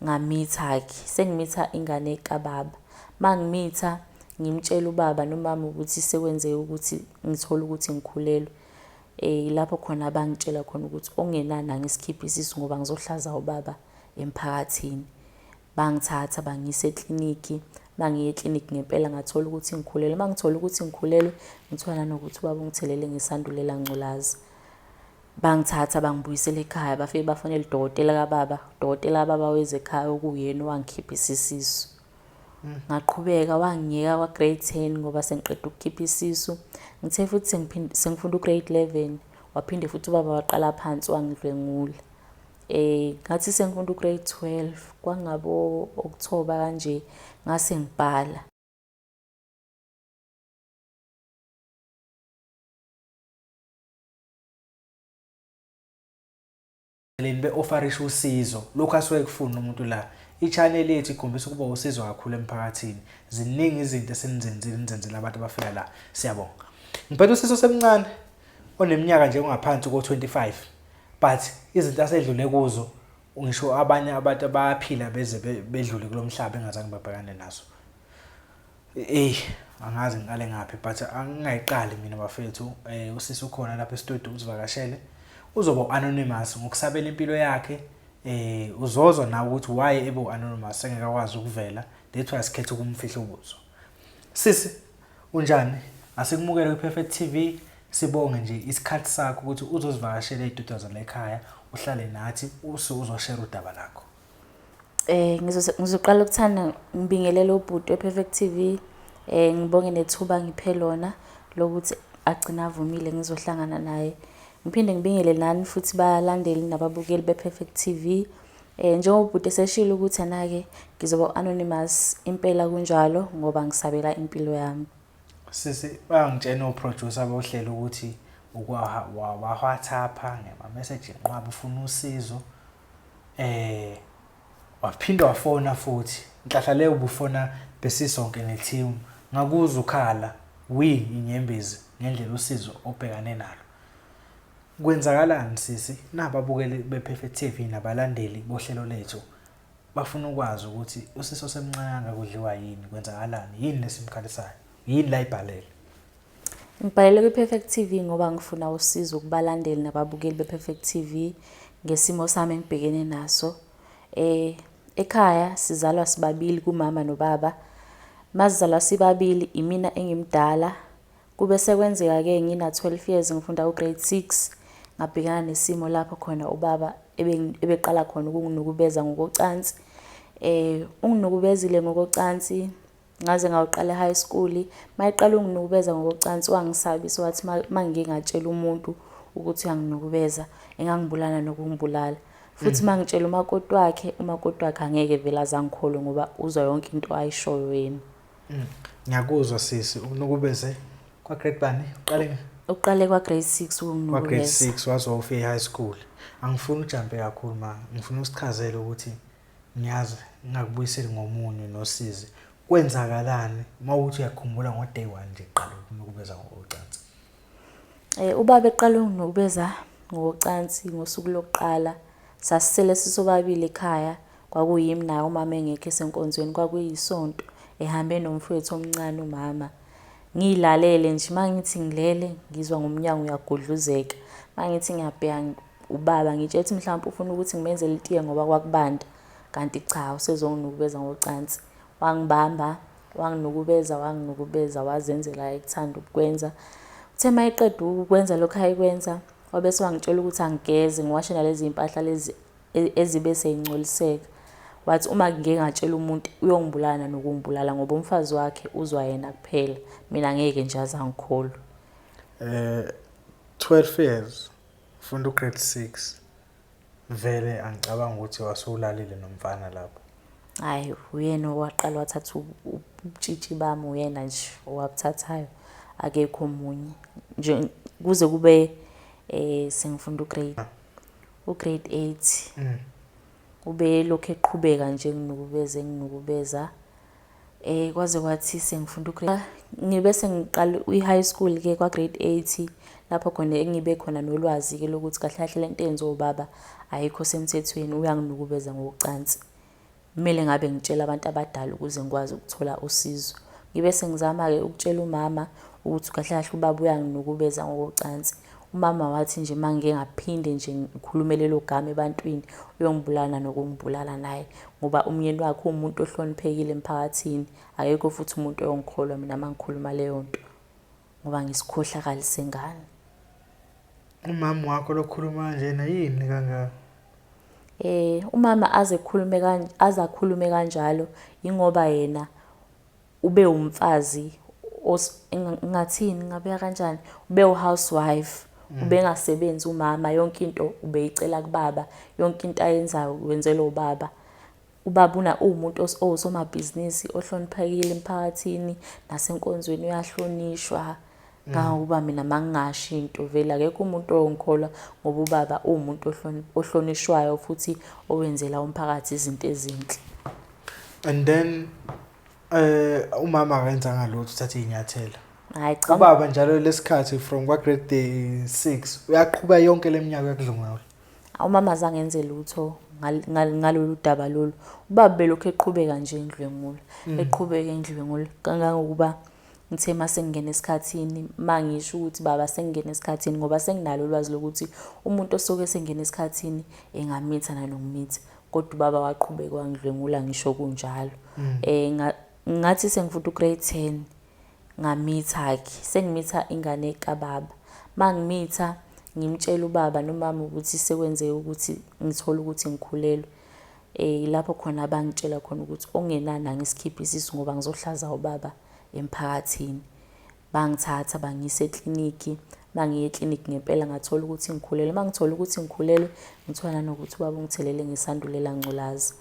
ngamitha-ke sengimitha ingane kababa. Mangimitha ngimtshela ubaba nomama ukuthi sekwenzeke ukuthi ngithola ukuthi ngikhulelwe. Lapho khona abangitshela khona ukuthi okungenani angisikhiphe isisu ngoba ngizohlaza ubaba emphakathini. Bangithatha bangiyisa ekliniki. Mangiye ekliniki ngempela ngathola ukuthi ngikhulelwe. Mangithola ukuthi ngikhulelwe ngithola nanokuthi ubaba ungithelele ngesandulela ngculaza. Bangithatha bangibuyisela ekhaya bafike bafonela udokotela kababa. Udokotela kababa weze ekhaya okuyena owangikhipha isisu. Ngaqhubeka wangiyeka kwa-grade 10 ngoba sengiqeda ukukhipha isisu. Ngithe futhi sengifunda u-grade 11 waphinde futhi ubaba waqala phansi wangidlwengula. Ngathi sengifunda u-grade 12 kwangabo October kanje ngase ngibhala. Be-offerisha usizo lokhu asuke kufuna umuntu la. I-channel yethu ikhombisa ukuba usizo kakhulu emphakathini. Ziningi izinto esenizenzile abantu abafika la. Siyabonga. Ngiphethe usizo semncane oneminyaka nje ongaphansi ko-25 but izinto asedlule kuzo ngisho abanye abantu abaphila beze bedlule kulomhlaba engazange babhekane nazo. Angazi ngiqale ngaphi but angingayiqali mina bafethu. Usisi ukhona lapha e-studio uzivakashele. Uzoba anonymous ngokusabela impilo yakhe. Uzozwa nawe ukuthi why ebe anonymous engekwazi ukuvela. That's why sikhethe ukumfihla ubuso. Sisi unjani? Asikumukele ku-Perfect TV. Sibonge nje isikhathi sakho ukuthi uzosivakashela ey'tudiyo la ekhaya uhlale nathi uzoshare udaba lakho. Ngizoqala ukuthanda ngibingelele ubhuti we-Perfect TV. Ngibonge nethuba ngiphe lona lokuthi agcina avumile ngizohlangana naye. Ngiphinde ngibingele nani futhi balandeli nababukeli be-Perfect TV. Njengoba ubhuti eseshilo ukuthi anake ngizoba anonymous impela kunjalo ngoba ngisabela impilo yami. Sisi bangitshena uproducer bohlelo ukuthi WhatsApp ngema-message nqwaba ufuna usizo. Waphinda wafona futhi. Inhlahla leyo ubufona besisonke ne-team. Ngakuzwa ukhala inyembezi ngendlela usizo obhekane nalo. Kwenzakalani sisi? Nababukeli be-Perfect TV nabalandeli bohlelo lethu bafuna ukwazi ukuthi usiso semncane kudliwa yini, kwenzakalani, yini lesimkhalisayo, yini la ibhalele. Ngibhalele kwi-Perfect TV ngoba ngifuna usizo kubalandeli nababukeli be-Perfect TV ngesimo sami engibhekene naso. Ekhaya sizalwa sibabili kumama nobaba. Mazalwa sibabili imina engimdala. Kube sekwenzeka-ke ngina 12 years ngifunda u-grade 6 ngabhekana nesimo lapho khona ubaba ebeqala khona ukunginukubeza ngokocansi. Unginukubezile ngokocansi ngaze ngawuqala high school. Mayiqala unginukubeza ngokocansi wangisabisa wathi mangike ngatshela umuntu ukuthi uyanginukubeza engangibulala nokungibulala. Futhi mangitshela umakoti wakhe angeke vele azangikholwe ngoba uzwa yonke into ayishoyo yena. Ngiyakuzwa sisi ukunukubeze kwa grade bani? Uqale kwa grade 6 ukunukubeza. Kwa grade 6 wazofika high school. Angifuni ujampe kakhulu ngifuna usichazele ukuthi ngiyazi ngakubuyiseli ngomunye nosizi. Kwenzakalani mawuthi uyakhumbula ngo-day 1 nje qala ukunukubeza ngokocansi? Ubaba eqala ukunukubeza ngokocansi ngosuku lokuqala. Sasisele sisobabili ekhaya. Kwakuyimi naye umama engekho esenkonzweni, kwakuyisonto ehambe nomfowethu omncane umama. Ngiyilalele nje mangithi ngilele ngizwa ngomnyango uyagudluzeka. Mangithi ngiyabheka ubaba ngitshela ukuthi mhlawumbe ufuna ukuthi ngimenzele itiye ngoba kwakubanda, kanti cha usezonginukubeza ngocansi. Wangibamba wanginukubeza wazenzela ekuthanda ukwenza. Uthe mayeqeda ukwenza lokho ayikwenza wabese wangitshela ukuthi angigeze ngiwashe nalezi impahla lezi ezibe seyingcoliseka. Wathi uma ngike ngatshela umuntu uyongibulala nokungibulala ngoba umfazi wakhe uzwa yena kuphela, mina ngeke nje azangikholwa. 12 years ufunda u-grade 6 vele angicabanga ukuthi wasulalile nomfana lapho. Hayi uyena owaqala wathatha ubutshitshi bami, uyena nje owabuthathayo, akekho omunye nje kuze kube sengifunda u-grade 8. Ube lokho eqhubeka nje nginukubeza kwaze kwathi sengifunda ngibe sengiqala i-high school ke kwa grade 8 lapho khona engibe khona nolwazi ke lokuthi kahle kahle lento enzo ubaba ayikho semthethweni, uyanginukubeza ngocansi. kumele ngabe ngitshela abantu abadala ukuze ngikwazi ukuthola usizo. Ngibe sengizama-ke ukutshela umama ukuthi kahle kahle ubaba uyanginukubeza ngokocansi. Umama wathi nje mangike ngaphinde nje ngikhulume lelo gama ebantwini uyongibulala nokungibulala naye, ngoba umyeni wakhe umuntu ohloniphekile emphakathini. Akekho futhi umuntu oyongikholwa mina mangikhuluma leyo nto, ngoba ngisikhohlakali sengane. Umama wakho lokhuluma kanjena yini kangaka? Umama aze akhulume kanjalo ingoba yena ube umfazi ngathini ngabeka kanjani, ube u-housewife, ubengasebenzi umama, yonke into ubeyicela kubaba, yonke into ayenzayo wenzela ubaba. Ubaba uwumuntu osomabhizinisi ohloniphekile emphakathini, nasenkonzweni uyahlonishwa. Kangokuba mina mangingasho into vele akekho umuntu ongikholwa, ngoba ubaba uwumuntu ohlonishwayo futhi owenzela umphakathi izinto ezinhle. And then umama akenzanga lutho uthathe inyathelo. Hayi cha, Ubaba njalo lesikhathi from grade 6 uyaqhubeka yonke leminyaka yakudlungula. umama azange enze lutho ngalolu daba lolu. Ubaba belokhu eqhubeka nje endlwengula, eqhubeka endlwengula kangangokuba ngithe masengena esikhathini, mangisho ukuthi baba sengena esikhathini ngoba senginalo ulwazi lokuthi umuntu osoke sengena esikhathini engamitha nanokumitha, kodwa ubaba waqhubeka wangidlwengula ngisho kunjalo. Ngathi sengifunda ugrade 10 ngamitha-ke, sengimitha ingane kababa. Mangimitha ngimtshela ubaba nomama ukuthi sekwenzeke ukuthi ngithole ukuthi ngikhulelwe. Lapho khona abangitshela khona ukuthi ongenani angisikhiphe isisu ngoba ngizohlaza ubaba emphakathini. Bangithatha bangisa ekliniki, mangiye ekliniki ngempela ngathola ukuthi ngikhulelwe. Mangithola ukuthi ngikhulelwe ngithola nanokuthi ubaba ungithelele ngesandulela ngculaza.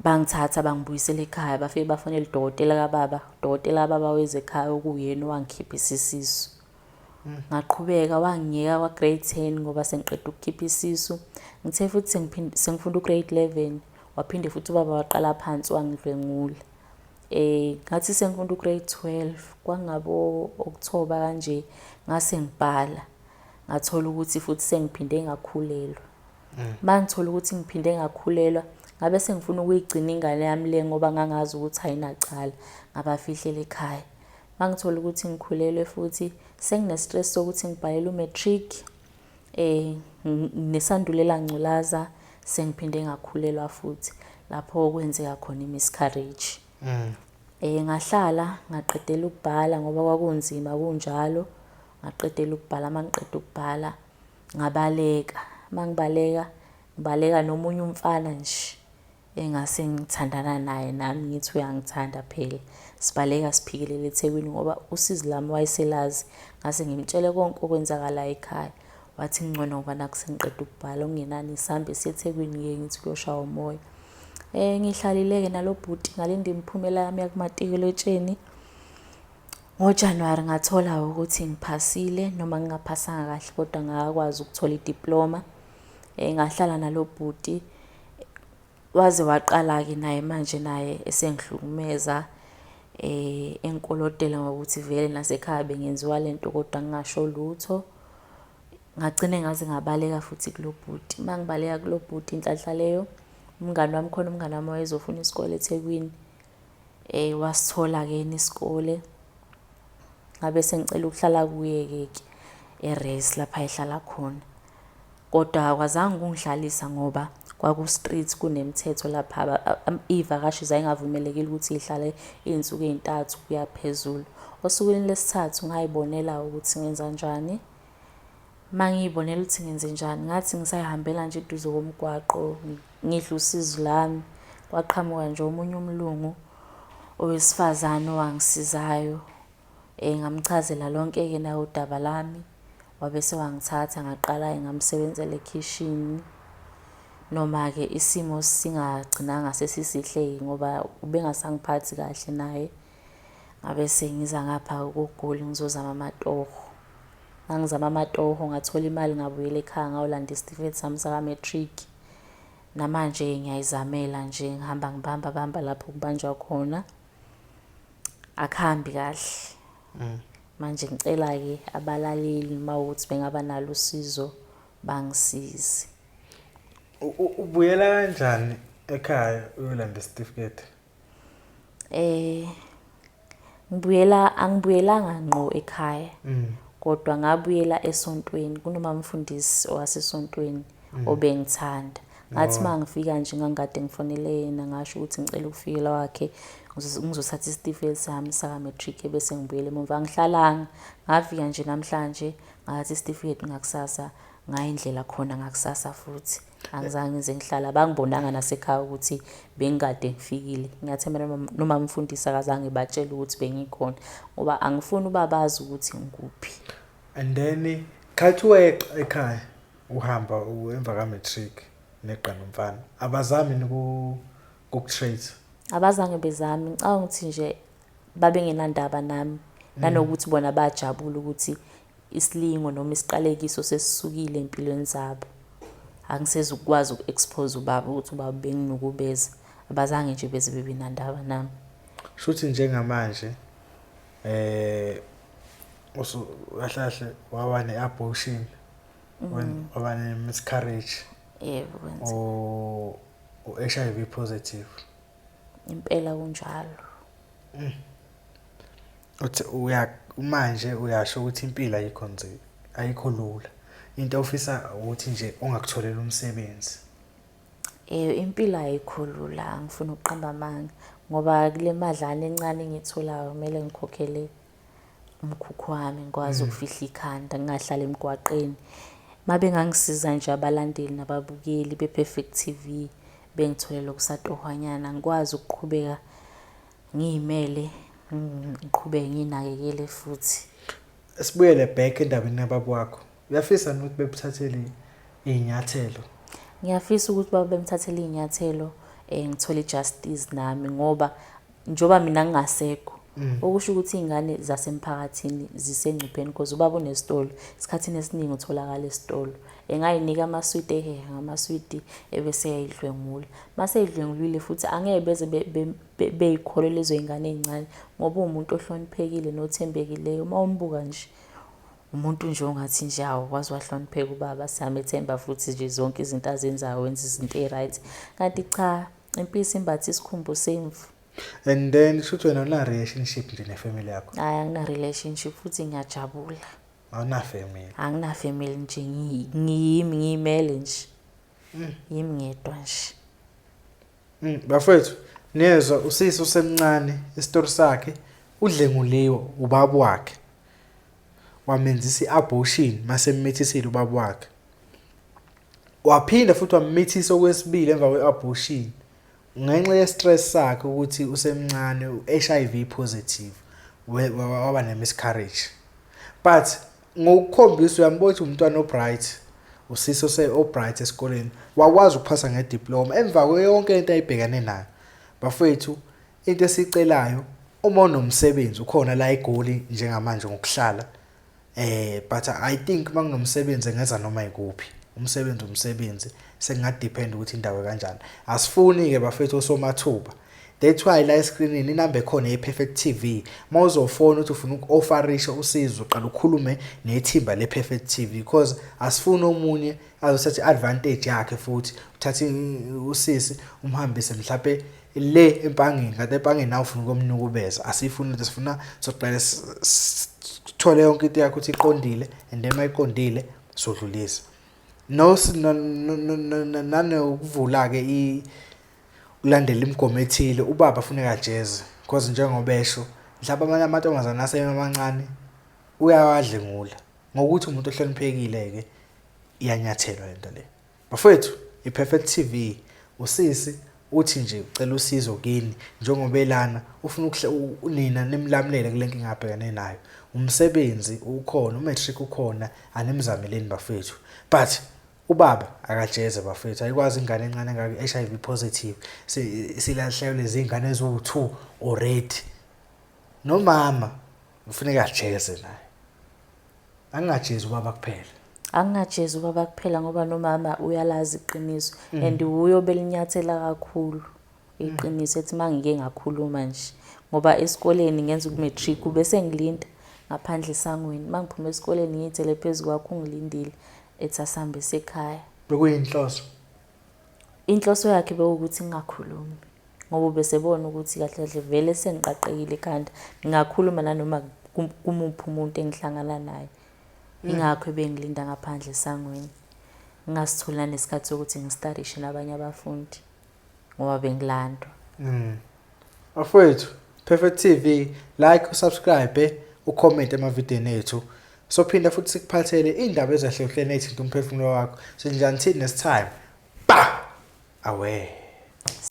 Bangithatha bangibuyisela ekhaya, bafike bafonela udokotela kababa, udokotela kababa weze ekhaya okuyena owangikhipha isisu. Ngaqhubeka wangiyeka kwa grade 10 ngoba sengiqeda ukukhipha isisu. Ngithe futhi sengifunda ugrade 11 waphinde futhi ubaba waqala phansi wangidlwengula. Ngathi sengifunda ugrade 12 kwangabo October kanje ngase ngibhala, ngathola ukuthi futhi sengiphinde ngakhulelwa. Mangithola ukuthi ngiphinde ngakhulelwa, ngabe sengifuna ukuyigcina ingane yami le ngoba ngangazi ukuthi ayinacala, ngabafihlela ekhaya. Mangithola ukuthi ngikhulelwe futhi sengine stress sokuthi ngibhalela umatric, nesandulela ngculaza, sengiphinde ngakhulelwa futhi lapho kwenzeka khona imiscarriage. Ngahlala ngaqedela ukubhala ngoba kwakunzima kunjalo. Ngaqedela ukubhala, mangiqeda ukubhala ngabaleka. Ngibaleka nomunye umfana nje engase ngithandana naye, nami ngithi uyangithanda phela. Sibaleka siphikelele eThekwini ngoba usizi lami wayeselazi. Ngase ngimtshele konke okwenzakala ekhaya. Wathi ngcono ngoba nakusengiqeda ukubhala okungenani sihambe siye eThekwini ngithi kuyoshaya umoya. Ngihlalile-ke nalo bhuti ngalinda imiphumela yami yakumatikuletsheni. NgoJanuwari ngathola ukuthi ngiphasile noma ngingaphasanga kahle, kodwa ngakwazi ukuthola idiploma. Ngahlala nalo bhuti waze waqala-ke naye manje naye esengihlukumeza, enkolotela ngokuthi vele nasekhaya bengenziwa lento kodwa ngingasho lutho. Ngagcine ngaze ngabaleka futhi kulo bhuti. Mangibaleka kulo bhuti inhlanhla leyo, umngani wami khona umngani wami wayezofuna isikole eThekwini, wasithola-ke isikole. Ngabe sengicela ukuhlala kuye-ke eRes lapha ehlala khona, kodwa akwazange kungihlalisa ngoba kwaku-street kunemithetho lapha. Iy'vakashi zayingavumelekile ukuthi ihlale iy'nsuku ey'ntathu kuya phezulu. Osukwini lesithathu ngayibonela ukuthi ngenza njani. Mangiyibonela ukuthi ngenze njani, ngathi ngisayihambela nje eduze komgwaqo ngidla usizo lami, kwaqhamuka nje omunye umlungu owesifazane owangisizayo. Ngamchazela lonke-ke naye udaba lami, wabese wangithatha ngaqala ngamsebenzela ekhishini. Noma-ke isimo singagcinanga sesisihle ngoba ubengasangiphathi kahle naye. Ngabe sengiza ngapha koGoli ngizozama amatoho. Ngangizama amatoho ngathola imali ngabuyela ekhaya ngawulanda isitifiketi sami saka-matric. Namanje ngiyayizamela nje ngihamba ngibamba lapho kubanjwa khona. Akuhambi kahle. Manje ngicela-ke abalaleli mawukuthi bengaba nalo usizo bangisize. Ubuyela kanjani ekhaya uyolanda isitifiketi? Angibuyelanga ngqo ekhaya. Kodwa ngabuyela esontweni. Kunomamfundisi owasesontweni obengithanda. Ngathi mangifika nje ngangikade ngifonele yena ngasho ukuthi ngicela ukufikela wakhe ngizothatha isitifiketi sami saka-matric bese ngibuyele emuva. Angihlalanga, ngafika nje namhlanje ngathi isitifiketi ngakusasa ngaya indlela khona ngakusasa futhi. Angizange ngize ngihlala, bangibonanga nasekhaya ukuthi bengikade ngifikile. Ngiyathemba noma umfundisi akazange batshela ukuthi bengikhona ngoba angifuni babazi ukuthi ngikuphi. And then khathi weqa ekhaya uhamba emva ka-matric neqa nomfana, abazami ukuku-trace? Abazange bezami. Ngicabanga ukuthi nje babengenandaba nami nanokuthi bona bajabula ukuthi isilingo noma isiqalekiso sesisukile empilweni zabo. Angisezukwazi uku-expose ubaba ukuthi ubaba benginukubeza. Abazange nje beze bebenandaba nami. Shuthi njengamanje kahle waba ne-abortion, waba ne-miscarriage, Yebo kwenza. HIV positive. Impela kunjalo. Manje uyasho ukuthi impilo ayikho lula. Into ofisa ukuthi nje ungakutholela umsebenzi. Impilo ayikho lula, angifuni ukuqamba amanga ngoba kule madlana encane engitholayo kumele ngikhokhele umkhukhu wami, ngikwazi ukufihla ikhanda, ngingahlala emgwaqeni. Mabengangisiza nje abalandeli nababukeli bePerfect TV bengitholela okusatohwanyana, ngikwazi ukuqhubeka ngiyimele, ngiqhubeke nginakekele futhi. Sibuyele back endabeni yababa wakho. Uyafisa ukuthi bekuthathele izinyathelo? Ngiyafisa ukuthi baba bemthathele izinyathelo, ngithole justice nami ngoba njoba mina ngingasekho okusho ukuthi izingane zasemphakathini zisengcupheni because ubaba unesitolo. Isikhathini esiningi utholakala esitolo. Engayinika amaswidi eheha ngamaswidi ebese yayidlwengula. Mase idlwengulile futhi angeke beze beyikholwe lezo izingane ezincane ngoba umuntu ohloniphekile nothembekileyo. Uma umbuka nje umuntu nje ongathi nje awukwazi wahlonipheka ubaba, siyamethemba futhi nje zonke izinto azenzayo wenza izinto eziright. Kanti cha, impilo imbathi isikhumbo semvu. And then shuthi wena una relationship nje nefamily yakho? Hayi, angina relationship futhi ngiyajabula. Awuna family? Angina family nje, ngiyimele nje. Yimi ngedwa nje. Bafethu, niyezwa usisi usemncane isitori sakhe udlenguliwe ubaba wakhe. Wamenzisa i-abortion mase mmethisile ubaba wakhe. Waphinda futhi wammethisa okwesibili emva kwe-abortion. Ngenxa ye-stress sakhe ukuthi usemncane, u-HIV positive, waba ne-miscarriage. But ngokukhombisa uyambona ukuthi umntwana obright, usisi obright esikoleni, wakwazi ukuphasa ngediploma emva kweyonke into ayibhekane nayo. Bafethu, into esicelayo uma unomsebenzi ukhona la eGoli njengamanje ngokuhlala. But I think manginomsebenzi ngenza noma ikuphi. Umsebenzi sengadepend ukuthi indawo kanjani. Asifuni ke bafethu osomathuba. That's why la escreenini inamba ekhona yePerfect TV. Mawuzofona ukuthi ufuna uku-offerisha usizo, uqala ukhulume nethimba lePerfect TV because asifuni omunye azothatha advantage yakhe futhi uthathe usisi umhambise mhlawumbe le empangeni, kanti empangeni nawe ufuna ukumnukubeza. Asifuni ukuthi sifuna soqala sithole yonke into yakho ukuthi iqondile and then mayiqondile sodlulisa. Ukuvula ke ulandela imigomo ethile ubaba afuneka ajeze because njengoba esho mhlawumbe amanye amantombazana asemancane uyawadlengula ngokuthi umuntu ohloniphekile ke iyanyathelwa lento le. Bafethu, iPerfect TV usisi uthi nje ucela usizo kini njengoba elana ufuna nina nimlamulele kule nkinga abhekane nayo. Umsebenzi ukhona, umatric ukhona, animzameleni bafethu. But ubaba akajeze bafethu, ayikwazi ingane encane engaka HIV positive silahlelwe lezi ingane eziwu2 already. Nomama ufuneka ajeze naye. Angajezi ubaba kuphela. Angingajezi ubaba kuphela ngoba nomama uyalazi iqiniso and uyo belinyathela kakhulu iqiniso ethi mangike ngakhuluma nje ngoba esikoleni ngenza ukumatric bese ngilinda ngaphandle esangweni. Mangiphuma esikoleni ngiyithele phezulu kwakho ungilindile ethi asambe sekhaya. Bekuyinhloso inhloso yakhe bekuwukuthi ngingakhulumi ngoba besebona ukuthi kahle kahle vele sengiqaqekile ekhanda ngingakhuluma nanoma kumuphi umuntu engihlangana naye. Ingakho bengilinda ngaphandle esangweni ngingasithola nesikhathi sokuthi ngistadishe nabanye abafundi ngoba bengilandwa. Afowethu, Perfect TV, like, usubscribe, ucomment emavidiyweni ethu. Sophinda futhi sikuphathele indaba ezahlukahlukene ezithinta umphefumulo wakho. So until next time. Ba! Away.